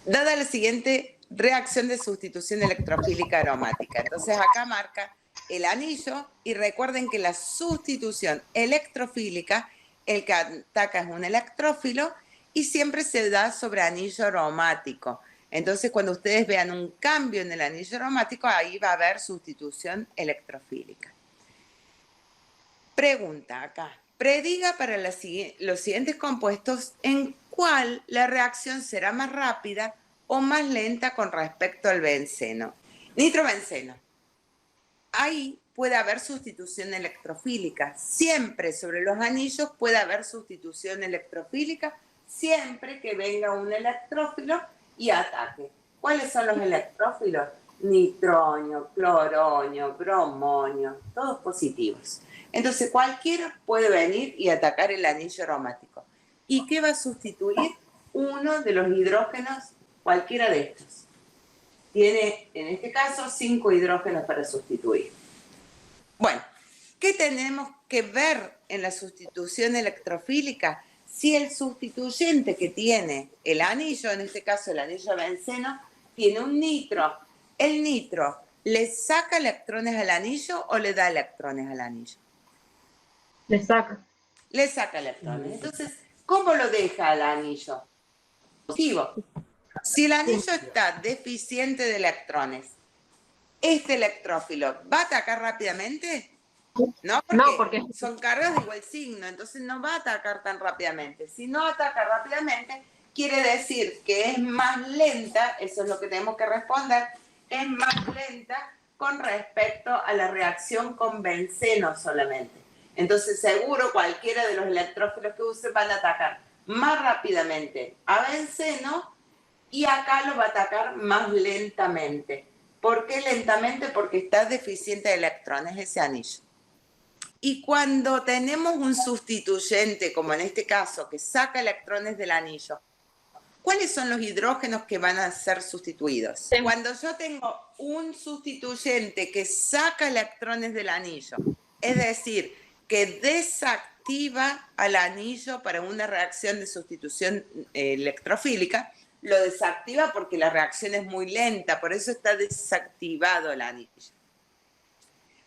Dada la siguiente reacción de sustitución electrofílica aromática. Entonces acá marca el anillo y recuerden que la sustitución electrofílica, el que ataca es un electrófilo y siempre se da sobre anillo aromático. Entonces cuando ustedes vean un cambio en el anillo aromático, ahí va a haber sustitución electrofílica. Pregunta acá. Prediga para los siguientes compuestos en cuál la reacción será más rápida o más lenta con respecto al benceno. Nitrobenceno. Ahí puede haber sustitución electrofílica. Siempre sobre los anillos puede haber sustitución electrofílica, siempre que venga un electrófilo y ataque. ¿Cuáles son los electrófilos? Nitronio, cloronio, bromonio, todos positivos. Entonces cualquiera puede venir y atacar el anillo aromático. ¿Y qué va a sustituir? Uno de los hidrógenos, cualquiera de estos. Tiene, en este caso, 5 hidrógenos para sustituir. Bueno, ¿qué tenemos que ver en la sustitución electrofílica? Si el sustituyente que tiene el anillo, en este caso el anillo de benceno, tiene un nitro. ¿El nitro le saca electrones al anillo o le da electrones al anillo? Le saca. Le saca electrones. Entonces, ¿cómo lo deja al anillo? Positivo. Si el anillo está deficiente de electrones, ¿este electrófilo va a atacar rápidamente? No, porque son cargas de igual signo, entonces no va a atacar tan rápidamente. Si no ataca rápidamente, quiere decir que es más lenta, eso es lo que tenemos que responder, es más lenta con respecto a la reacción con benceno solamente. Entonces seguro cualquiera de los electrófilos que use van a atacar más rápidamente a benceno y acá lo va a atacar más lentamente. ¿Por qué lentamente? Porque está deficiente de electrones ese anillo. Y cuando tenemos un sustituyente, como en este caso, que saca electrones del anillo, ¿cuáles son los hidrógenos que van a ser sustituidos? Sí. Cuando yo tengo un sustituyente que saca electrones del anillo, es decir, que desactiva al anillo para una reacción de sustitución electrofílica, lo desactiva porque la reacción es muy lenta, por eso está desactivado el anillo.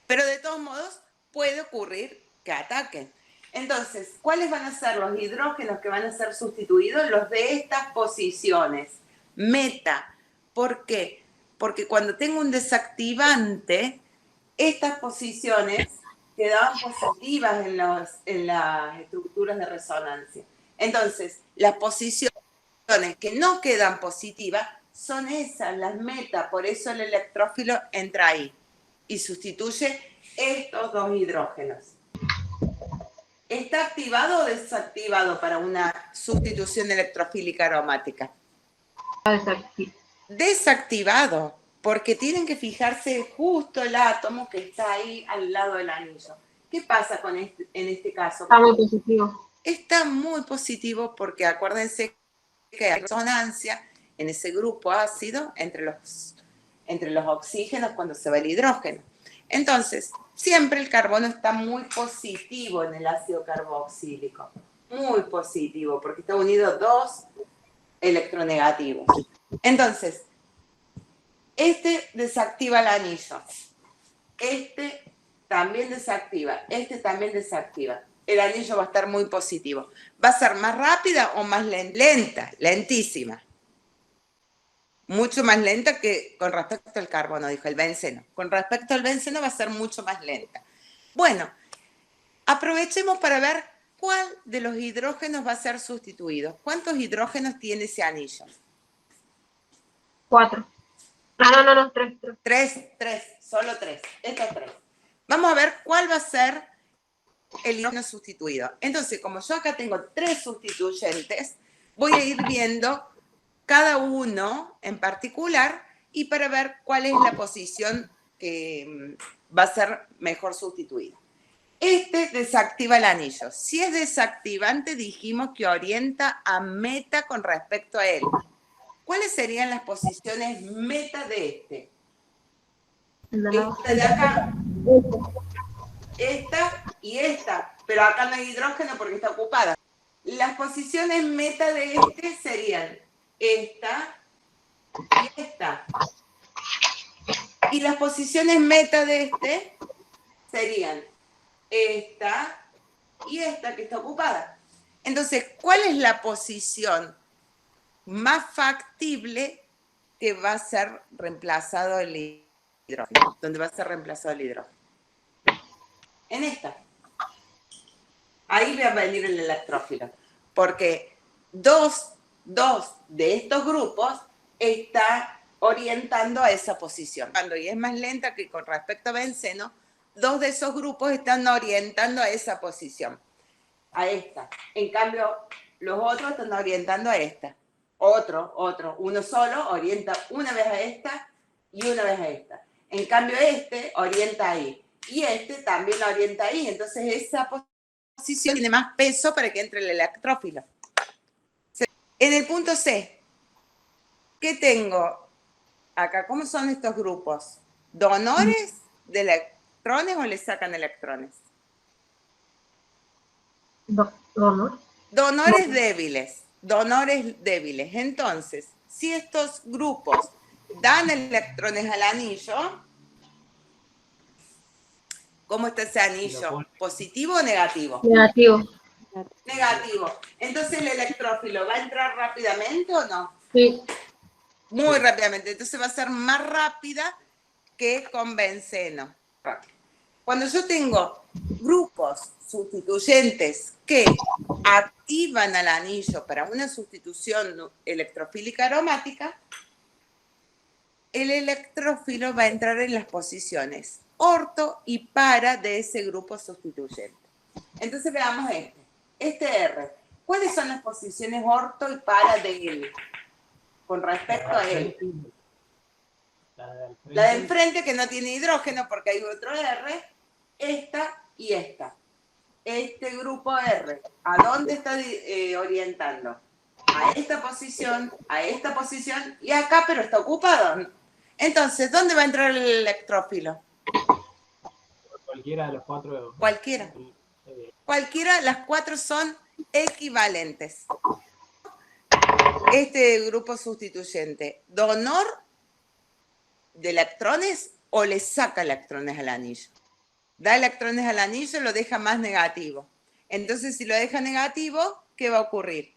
Pero de todos modos, puede ocurrir que ataquen. Entonces, ¿cuáles van a ser los hidrógenos que van a ser sustituidos? Los de estas posiciones. Meta. ¿Por qué? Porque cuando tengo un desactivante, estas posiciones quedaban positivas en las estructuras de resonancia. Entonces, las posiciones que no quedan positivas son esas, las meta. Por eso el electrófilo entra ahí y sustituye estos dos hidrógenos. ¿Está activado o desactivado para una sustitución electrofílica aromática? Desactivado, porque tienen que fijarse justo el átomo que está ahí al lado del anillo. ¿Qué pasa con en este caso? Está muy positivo. Está muy positivo porque acuérdense que hay resonancia en ese grupo ácido entre los oxígenos cuando se va el hidrógeno. Entonces, siempre el carbono está muy positivo en el ácido carboxílico. Muy positivo, porque está unido a 2 electronegativos. Entonces, este desactiva el anillo. Este también desactiva. Este también desactiva. El anillo va a estar muy positivo. ¿Va a ser más rápida o más lenta? Lenta, lentísima. Mucho más lenta que con respecto al carbono, dijo el benceno. Con respecto al benceno va a ser mucho más lenta. Bueno, aprovechemos para ver cuál de los hidrógenos va a ser sustituido. ¿Cuántos hidrógenos tiene ese anillo? 4. No, 3. 3, solo 3. Estos 3. Vamos a ver cuál va a ser el hidrógeno sustituido. Entonces, como yo acá tengo 3 sustituyentes, voy a ir viendo cada uno en particular y para ver cuál es la posición que va a ser mejor sustituida. Este desactiva el anillo. Si es desactivante, dijimos que orienta a meta con respecto a él. ¿Cuáles serían las posiciones meta de este? Esta de acá, esta y esta, pero acá no hay hidrógeno porque está ocupada. Las posiciones meta de este serían esta y esta. Y las posiciones meta de este serían esta y esta que está ocupada. Entonces, ¿cuál es la posición más factible que va a ser reemplazado el hidrógeno? ¿Dónde va a ser reemplazado el hidrógeno? En esta. Ahí va a venir el electrófilo. Porque dos de estos grupos está orientando a esa posición. Y es más lenta que con respecto a benceno, dos de esos grupos están orientando a esa posición, a esta. En cambio, los otros están orientando a esta. Uno solo orienta una vez a esta y una vez a esta. En cambio, este orienta ahí y este también la orienta ahí. Entonces, esa posición tiene más peso para que entre el electrófilo. En el punto C, ¿qué tengo acá? ¿Cómo son estos grupos? ¿Donores de electrones o le sacan electrones? Donor. Donores débiles. Donores débiles. Entonces, si estos grupos dan electrones al anillo, ¿cómo está ese anillo? ¿Positivo o negativo? Negativo. Negativo. Entonces, ¿el electrófilo va a entrar rápidamente o no? Sí. Muy rápidamente. Entonces va a ser más rápida que con benceno. Cuando yo tengo grupos sustituyentes que activan al anillo para una sustitución electrofílica aromática, el electrófilo va a entrar en las posiciones orto y para de ese grupo sustituyente. Entonces veamos este R. ¿Cuáles son las posiciones orto y para de él con respecto a él? La de enfrente que no tiene hidrógeno porque hay otro R, esta y esta. Este grupo R, ¿a dónde está orientando? A esta posición y acá, pero está ocupado. Entonces, ¿dónde va a entrar el electrófilo? Cualquiera de los cuatro. Cualquiera. Cualquiera, las cuatro son equivalentes. Este grupo sustituyente, ¿donor de electrones o le saca electrones al anillo? Da electrones al anillo, lo deja más negativo. Entonces, si lo deja negativo, ¿qué va a ocurrir?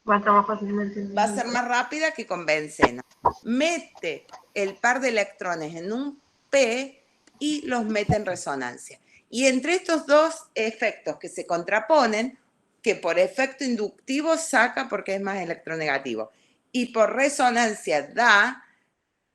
Va a estar más fácilmente. Va a ser más rápida que con benceno. Mete el par de electrones en un P y los mete en resonancia. Y entre estos dos efectos que se contraponen, que por efecto inductivo saca porque es más electronegativo, y por resonancia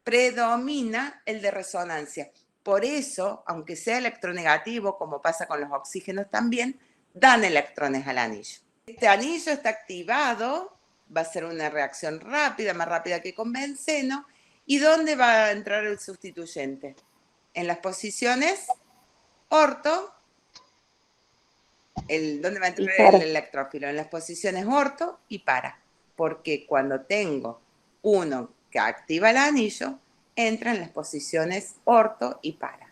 predomina el de resonancia. Por eso, aunque sea electronegativo, como pasa con los oxígenos también, dan electrones al anillo. Este anillo está activado, va a ser una reacción rápida, más rápida que con benceno. ¿Y dónde va a entrar el sustituyente? En las posiciones orto. ¿Dónde va a entrar el electrófilo? En las posiciones orto y para. Porque cuando tengo uno que activa el anillo, entra en las posiciones orto y para.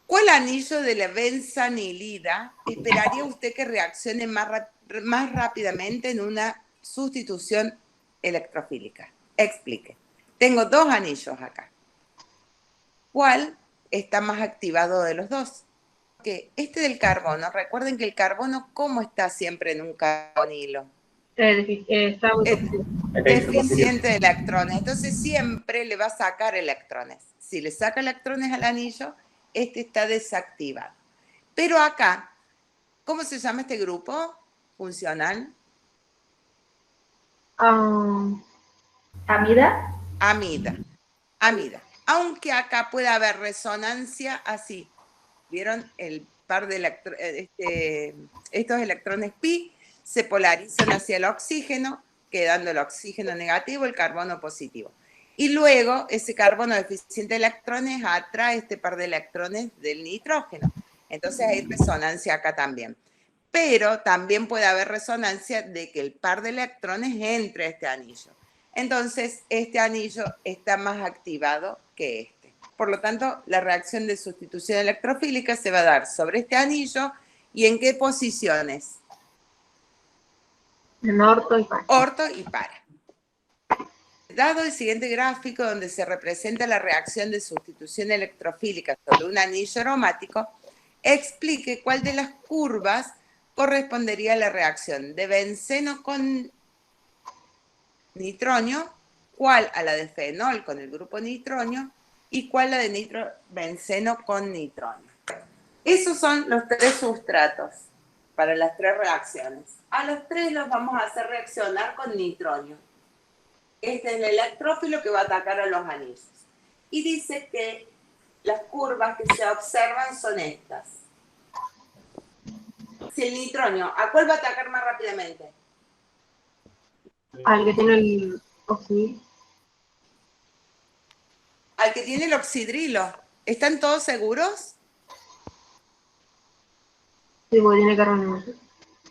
¿Cuál anillo de la benzanilida esperaría usted que reaccione más rápidamente en una sustitución electrofílica? Explique. Tengo dos anillos acá. ¿Cuál está más activado de los dos? Que este del carbono, recuerden que el carbono, ¿cómo está siempre en un carbonilo? Está muy deficiente de electrones. Entonces siempre le va a sacar electrones. Si le saca electrones al anillo, este está desactivado. Pero acá, ¿cómo se llama este grupo funcional? Amida. Amida. Aunque acá pueda haber resonancia así. ¿Vieron? El par de estos electrones pi se polarizan hacia el oxígeno, quedando el oxígeno negativo, el carbono positivo. Y luego ese carbono deficiente de electrones atrae este par de electrones del nitrógeno. Entonces hay resonancia acá también. Pero también puede haber resonancia de que el par de electrones entre a este anillo. Entonces este anillo está más activado que este. Por lo tanto, la reacción de sustitución electrofílica se va a dar sobre este anillo. ¿Y en qué posiciones? En orto y para. Orto y para. dado el siguiente gráfico donde se representa la reacción de sustitución electrofílica sobre un anillo aromático, explique cuál de las curvas correspondería a la reacción de benceno con nitronio, cuál a la de fenol con el grupo nitronio y cuál la de nitrobenceno con nitronio. Esos son los tres sustratos para las tres reacciones. A los tres los vamos a hacer reaccionar con nitronio. Este es el electrófilo que va a atacar a los anillos. Y dice que las curvas que se observan son estas. Si el nitronio, ¿a cuál va a atacar más rápidamente? Al que tiene el oxidrilo. Al que tiene el oxidrilo. ¿Están todos seguros? Sí, porque tiene carbono.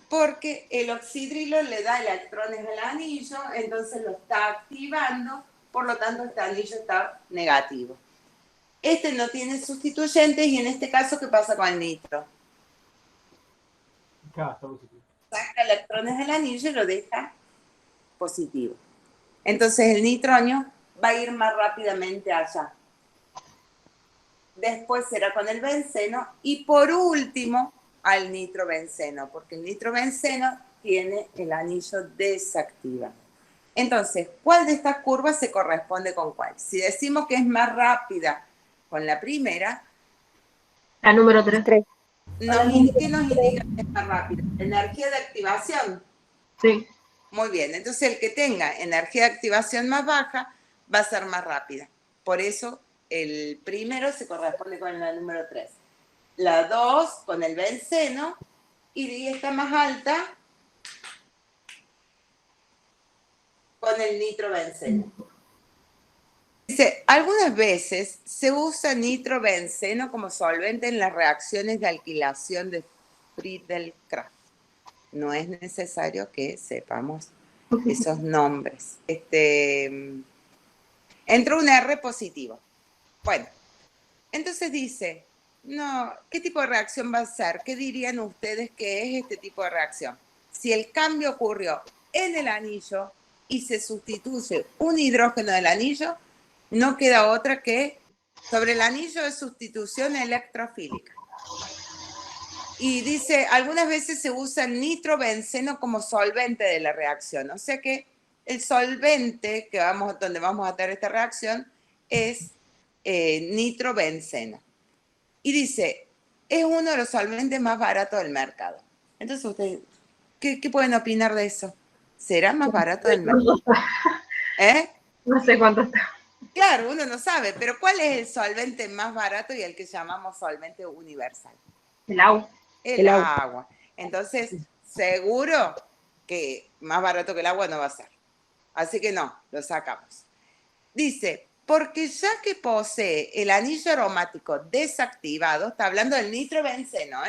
Porque el oxidrilo le da electrones al anillo, entonces lo está activando, por lo tanto este anillo está negativo. Este no tiene sustituyentes y en este caso, ¿qué pasa con el nitro? Saca electrones del anillo y lo deja positivo. Entonces el nitronio va a ir más rápidamente allá. Después será con el benceno y por último al nitrobenceno, porque el nitrobenceno tiene el anillo desactivado. Entonces, ¿cuál de estas curvas se corresponde con cuál? Si decimos que es más rápida con la primera, La número 3. ¿qué nos indica que es más rápida? Energía de activación. Sí. Muy bien, entonces el que tenga energía de activación más baja va a ser más rápida. Por eso el primero se corresponde con la número 3. La 2 con el benceno y esta más alta con el nitrobenceno. Dice, algunas veces se usa nitrobenceno como solvente en las reacciones de alquilación de Friedel-Crafts. No es necesario que sepamos esos nombres. Entró un R positivo. Bueno, entonces dice, no, ¿qué tipo de reacción va a ser? ¿Qué dirían ustedes que es este tipo de reacción? Si el cambio ocurrió en el anillo y se sustituye un hidrógeno del anillo, no queda otra que sobre el anillo de sustitución electrofílica. Y dice, algunas veces se usa nitrobenceno como solvente de la reacción. O sea que el solvente donde vamos a tener esta reacción es nitrobenceno. Y dice, es uno de los solventes más baratos del mercado. Entonces, ustedes, ¿qué pueden opinar de eso? ¿Será más barato del mercado? ¿Eh? No sé cuánto está. Claro, uno no sabe, pero ¿cuál es el solvente más barato y el que llamamos solvente universal? El agua. El agua. Entonces, seguro que más barato que el agua no va a ser. Así que no, lo sacamos. Dice, porque ya que posee el anillo aromático desactivado, está hablando del nitrobenceno,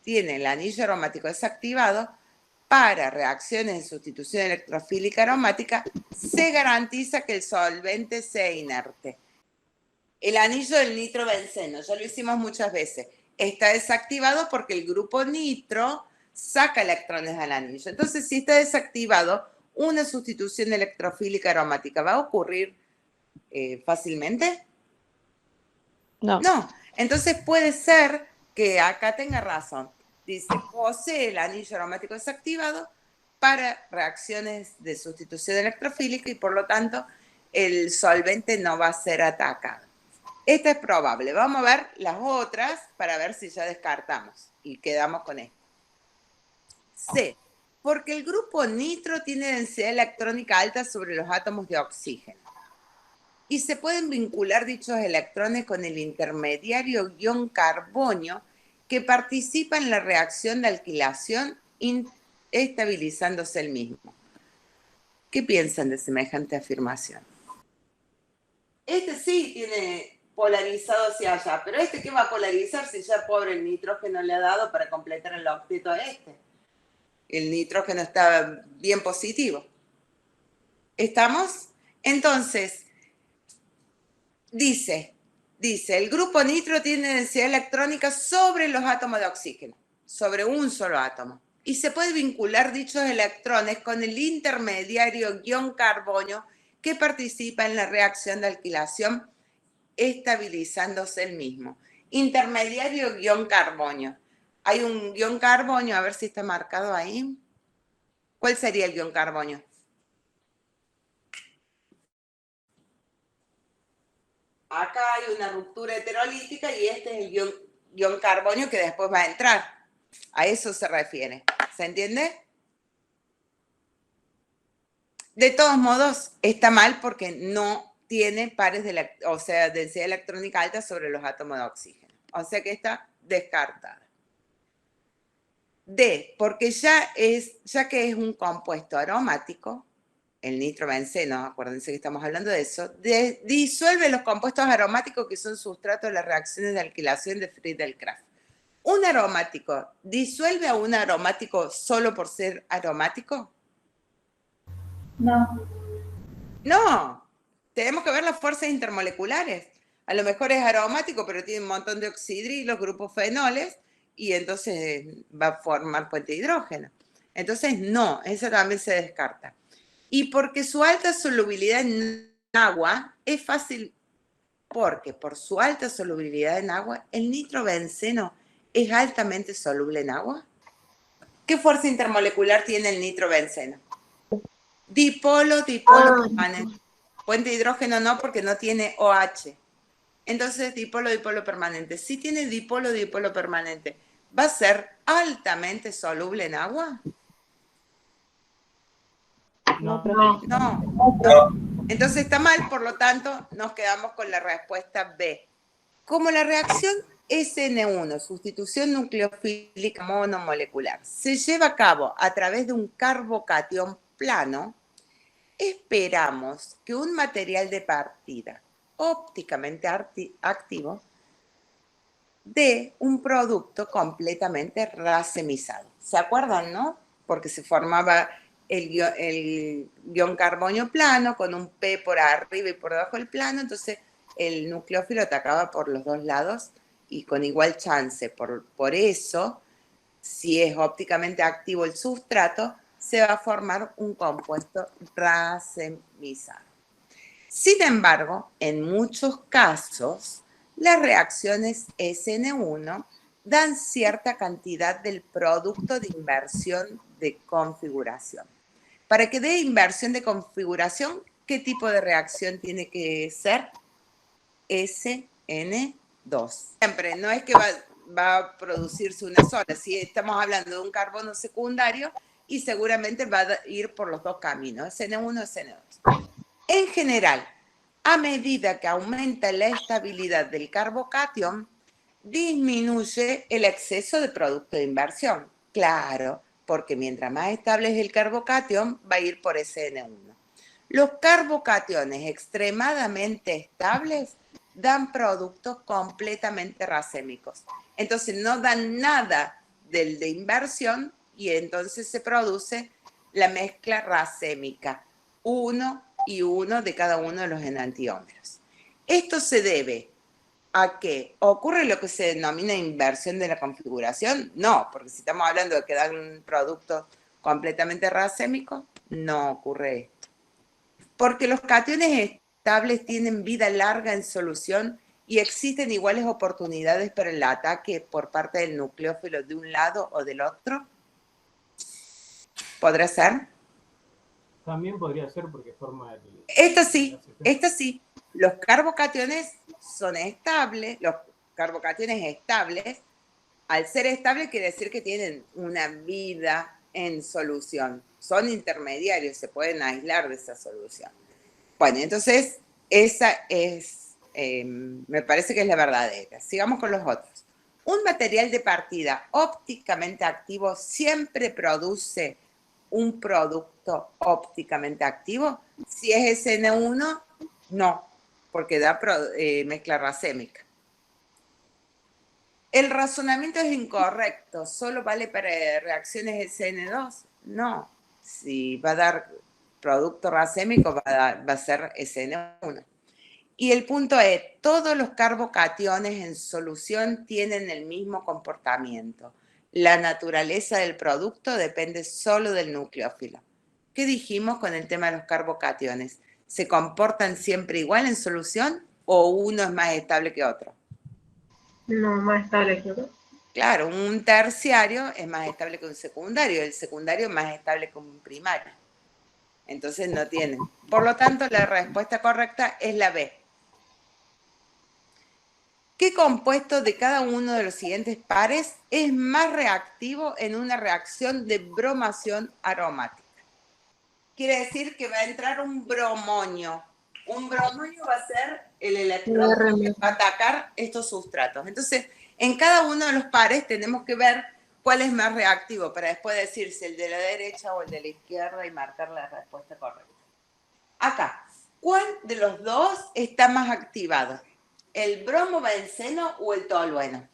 tiene el anillo aromático desactivado, para reacciones de sustitución electrofílica aromática, se garantiza que el solvente sea inerte. El anillo del nitrobenceno, ya lo hicimos muchas veces, está desactivado porque el grupo nitro saca electrones al anillo. Entonces, si está desactivado, una sustitución electrofílica aromática va a ocurrir fácilmente. No. Entonces puede ser que acá tenga razón. Dice, posee el anillo aromático desactivado para reacciones de sustitución electrofílica y por lo tanto el solvente no va a ser atacado. Esta es probable. Vamos a ver las otras para ver si ya descartamos y quedamos con esto. C. Porque el grupo nitro tiene densidad electrónica alta sobre los átomos de oxígeno. Y se pueden vincular dichos electrones con el intermediario ion carbonio que participa en la reacción de alquilación estabilizándose el mismo. ¿Qué piensan de semejante afirmación? Este sí tiene polarizado hacia allá, pero este ¿qué va a polarizar si ya pobre el nitrógeno le ha dado para completar el octeto a este? El nitrógeno está bien positivo. ¿Estamos? Entonces, dice, el grupo nitro tiene densidad electrónica sobre los átomos de oxígeno, sobre un solo átomo. Y se puede vincular dichos electrones con el intermediario ion carbonio que participa en la reacción de alquilación estabilizándose el mismo. Intermediario guión carbonio. Hay un guión carbonio, a ver si está marcado ahí. ¿Cuál sería el guión carbonio? Acá hay una ruptura heterolítica y este es el guión carbonio que después va a entrar. A eso se refiere. ¿Se entiende? De todos modos, está mal porque no tiene pares de, densidad electrónica alta sobre los átomos de oxígeno. O sea que está descartada. D, porque ya que es un compuesto aromático, el nitrobenceno, acuérdense que estamos hablando de eso, disuelve los compuestos aromáticos que son sustrato de las reacciones de alquilación de Friedel-Crafts. ¿Un aromático disuelve a un aromático solo por ser aromático? No. No, tenemos que ver las fuerzas intermoleculares. A lo mejor es aromático, pero tiene un montón de oxidrilos, grupos fenoles, y entonces va a formar puente de hidrógeno. Entonces, no, eso también se descarta. Y porque su alta solubilidad en agua es fácil, porque por su alta solubilidad en agua, el nitrobenceno es altamente soluble en agua. ¿Qué fuerza intermolecular tiene el nitrobenceno? Dipolo permanente. Puente de hidrógeno no, porque no tiene OH. Entonces, dipolo permanente. Si tiene dipolo permanente, ¿va a ser altamente soluble en agua? No. No. Entonces está mal, por lo tanto, nos quedamos con la respuesta B. Como la reacción SN1, sustitución nucleofílica monomolecular, se lleva a cabo a través de un carbocatión plano, esperamos que un material de partida ópticamente activo dé un producto completamente racemizado. ¿Se acuerdan, no? Porque se formaba el guión carbonio plano con un P por arriba y por debajo del plano, entonces el nucleófilo atacaba por los dos lados y con igual chance. Por eso, si es ópticamente activo el sustrato, se va a formar un compuesto racemizado. Sin embargo, en muchos casos, las reacciones SN1 dan cierta cantidad del producto de inversión de configuración. Para que dé inversión de configuración, ¿qué tipo de reacción tiene que ser? SN2. Siempre, no es que va a producirse una sola. Si estamos hablando de un carbono secundario y seguramente va a ir por los dos caminos, SN1 y SN2. En general, a medida que aumenta la estabilidad del carbocatión, disminuye el exceso de producto de inversión. Claro, porque mientras más estable es el carbocatión, va a ir por SN1. Los carbocationes extremadamente estables dan productos completamente racémicos. Entonces no dan nada del de inversión y entonces se produce la mezcla racémica, 1 y 1 de cada uno de los enantiómeros. Esto se debe a que ocurre lo que se denomina inversión de la configuración. No, porque si estamos hablando de que dan un producto completamente racémico, no ocurre esto. Porque los cationes estables tienen vida larga en solución y existen iguales oportunidades para el ataque por parte del nucleófilo de un lado o del otro. ¿Podrá ser? También podría ser porque forma el... Esto sí. Los carbocationes son estables, los carbocationes estables, al ser estables quiere decir que tienen una vida en solución. Son intermediarios, se pueden aislar de esa solución. Bueno, entonces esa es, me parece que es la verdadera. Sigamos con los otros. Un material de partida ópticamente activo siempre produce un producto ópticamente activo. Si es SN1, no, porque da mezcla racémica. ¿El razonamiento es incorrecto? ¿Solo vale para reacciones SN2? No. Si va a dar producto racémico, va a ser SN1. Y el punto es, todos los carbocationes en solución tienen el mismo comportamiento. La naturaleza del producto depende solo del nucleófilo. ¿Qué dijimos con el tema de los carbocationes? ¿Se comportan siempre igual en solución o uno es más estable que otro? No, más estable que otro. Claro, un terciario es más estable que un secundario, el secundario es más estable que un primario. Entonces no tienen. Por lo tanto, la respuesta correcta es la B. ¿Qué compuesto de cada uno de los siguientes pares es más reactivo en una reacción de bromación aromática? Quiere decir que va a entrar un bromonio. Un bromonio va a ser el electrón que va a atacar estos sustratos. Entonces, en cada uno de los pares tenemos que ver cuál es más reactivo para después decir si el de la derecha o el de la izquierda y marcar la respuesta correcta. Acá, ¿cuál de los dos está más activado? ¿El bromobenceno o el tolueno?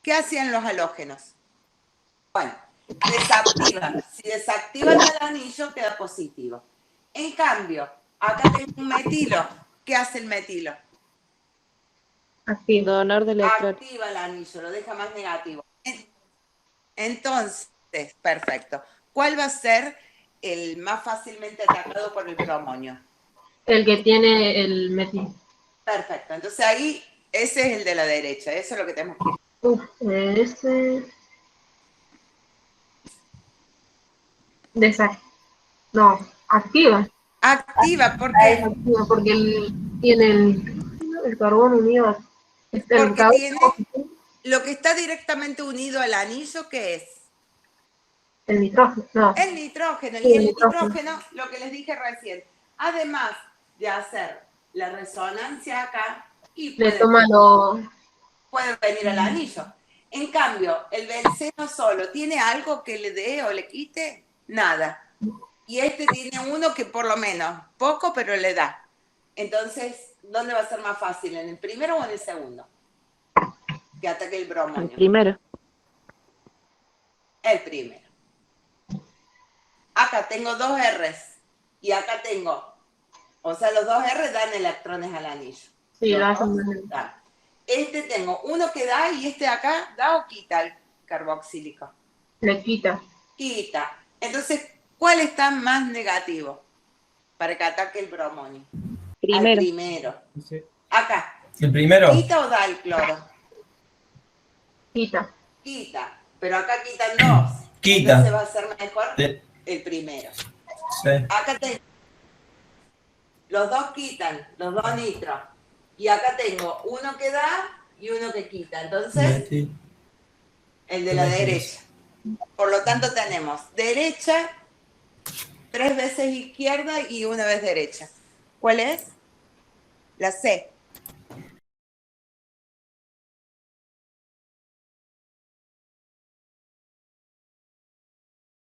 ¿Qué hacían los halógenos? Bueno, desactivan. Si desactivan el anillo, queda positivo. En cambio, acá tengo un metilo. ¿Qué hace el metilo? Activo. Donar de electrón. Activa el anillo, lo deja más negativo. Entonces, perfecto. ¿Cuál va a ser el más fácilmente atacado por el bromonio? El que tiene el metil. Perfecto. Entonces ahí, ese es el de la derecha. Eso es lo que tenemos que ir. Ese... No, activa. Activa, ¿por Es qué? activa porque tiene el carbono unido. Porque tiene lo que está directamente unido al anillo, ¿qué es? El nitrógeno, no. El nitrógeno. Sí, Y el el nitrógeno. nitrógeno, lo que les dije recién, además de hacer la resonancia acá, y Le toma lo... puede venir al anillo. En cambio, el benceno solo, ¿tiene algo que le dé o le quite? Nada. Y este tiene uno que por lo menos, poco, pero le da. Entonces, ¿dónde va a ser más fácil? ¿En el primero o en el segundo? Que ataque el bromonio. El primero. El primero. Acá tengo dos R's. Y acá tengo, o sea, los dos R dan electrones al anillo. Sí, Los lo dos hacen. dan. Este tengo uno que da y este de acá da o quita el carboxílico. Le quita. Quita. Entonces, ¿cuál está más negativo para que ataque el bromonio? Primero. Al primero. Dice, Acá. ¿El primero? ¿Quita o da el cloro? Quita. Quita. Pero acá quitan dos. Quita. Entonces va a ser mejor Sí. el primero. Sí. Acá tengo. Los dos quitan, los dos nitros. Y acá tengo uno que da y uno que quita. Entonces, Sí. el de la derecha. Por lo tanto, tenemos derecha, 3 veces izquierda y una vez derecha. ¿Cuál es? La C.